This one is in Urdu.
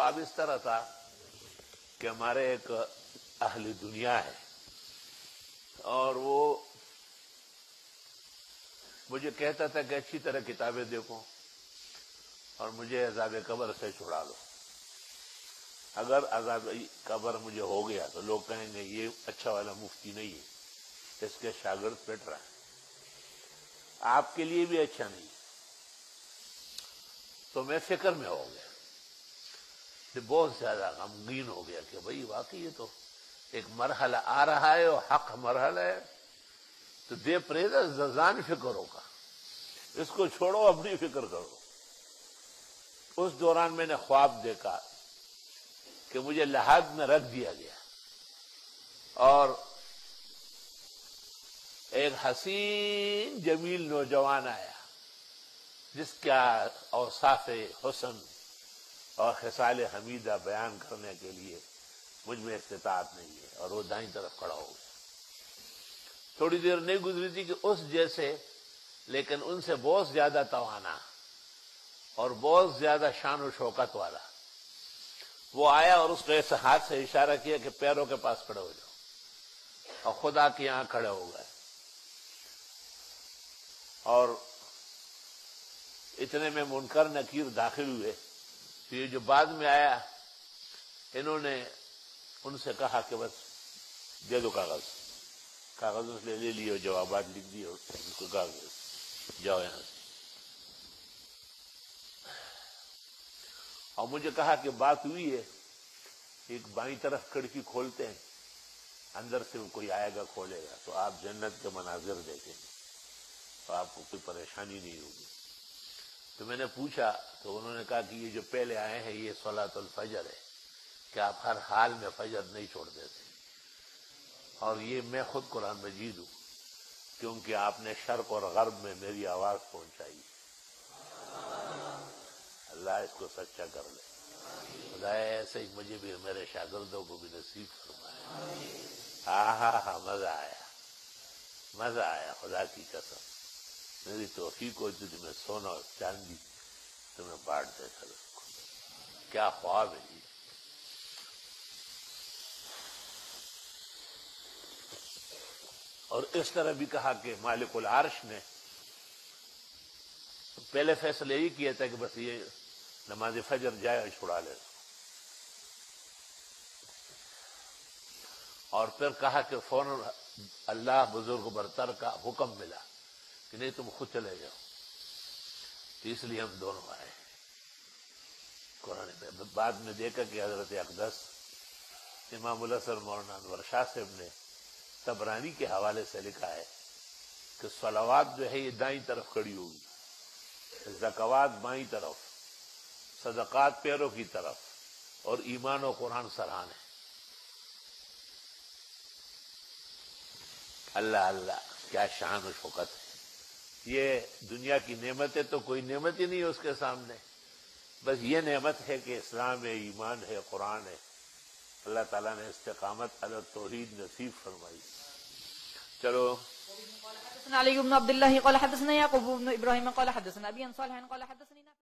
خواب اس طرح تھا کہ ہمارے ایک اہل دنیا ہے اور وہ مجھے کہتا تھا کہ اچھی طرح کتابیں دیکھو اور مجھے عذاب قبر سے چھڑا دو. اگر عذاب قبر مجھے ہو گیا تو لوگ کہیں گے یہ اچھا والا مفتی نہیں ہے، اس کے شاگرد پٹ رہا ہے، آپ کے لیے بھی اچھا نہیں. تو میں فکر میں ہو گیا، بہت زیادہ غمگین ہو گیا کہ بھئی واقعی یہ تو ایک مرحلہ آ رہا ہے اور حق مرحلہ ہے، تو دے پریزا زان فکر ہوگا، اس کو چھوڑو، اپنی فکر کرو. اس دوران میں نے خواب دیکھا کہ مجھے لحاظ میں رکھ دیا گیا اور ایک حسین جمیل نوجوان آیا جس کا اوصاف حسن اور خصال حمیدہ بیان کرنے کے لیے مجھ میں استطاعت نہیں ہے، اور وہ دائیں طرف کھڑا ہو گیا. تھوڑی دیر نہیں گزری تھی کہ اس جیسے لیکن ان سے بہت زیادہ توانا اور بہت زیادہ شان و شوکت والا وہ آیا اور اس کو ایسے ہاتھ سے اشارہ کیا کہ پیروں کے پاس کھڑے ہو جاؤ، اور خدا کے یہاں کھڑے ہو گئے. اور اتنے میں منکر نکیر داخل ہوئے. تو یہ جو بعد میں آیا انہوں نے ان سے کہا کہ بس دے دو کاغذ اس لے لیے اور جوابات لکھ دیے اور ان کو کہا جاؤ یہاں سے. اور مجھے کہا کہ بات ہوئی ہے، ایک بائیں طرف کھڑکی کھولتے ہیں، اندر سے کوئی آئے گا کھولے گا تو آپ جنت کے مناظر دیکھیں گے تو آپ کو کوئی پریشانی نہیں ہوگی. تو میں نے پوچھا تو انہوں نے کہا کہ یہ جو پہلے آئے ہیں یہ صلاۃ الفجر ہے کہ آپ ہر حال میں فجر نہیں چھوڑ دیتے، اور یہ میں خود قرآن مجید ہوں کیونکہ آپ نے شرق اور غرب میں میری آواز پہنچائی. اللہ اس کو سچا کر لے. خدا ایسے ہی مجھے بھی میرے شاگردوں کو بھی نصیب فرمائے. ہاں مزہ آیا خدا کی قسم. میری توفیق ہوتی تھی میں سونا اور چاندی تمہیں بانٹ دیتا اس کو. کیا خواب ہے جی. اور اس طرح بھی کہا کہ مالک العرش نے پہلے فیصلے یہ کیا تھا کہ بس یہ نماز فجر جائے اور چھڑا لے، اور پھر کہا کہ فوراً اللہ بزرگ برتر کا حکم ملا کہ نہیں تم خود چلے جاؤ. تو اس لیے ہم دونوں آئے. قرآن میں بعد میں دیکھا کہ حضرت اقدس امام الحسن مولانا انور شاہ صاحب نے طبرانی کے حوالے سے لکھا ہے کہ صلوات جو ہے یہ دائیں طرف کھڑی ہوگی، زکوات بائیں طرف، صدقات پیروں کی طرف، اور ایمان و قرآن سرحان ہے. اللہ اللہ کیا شان و شوکت ہے. یہ دنیا کی نعمت ہے تو کوئی نعمت ہی نہیں ہے اس کے سامنے. بس یہ نعمت ہے کہ اسلام ہے، ایمان ہے، قرآن ہے. اللہ تعالیٰ نے استقامت علی التوحید نصیب فرمائی. چلو. حدثنا علي بن عبد الله قال حدثنا يعقوب بن ابراهيم قال حدثنا ابي عن صالح قال حدثني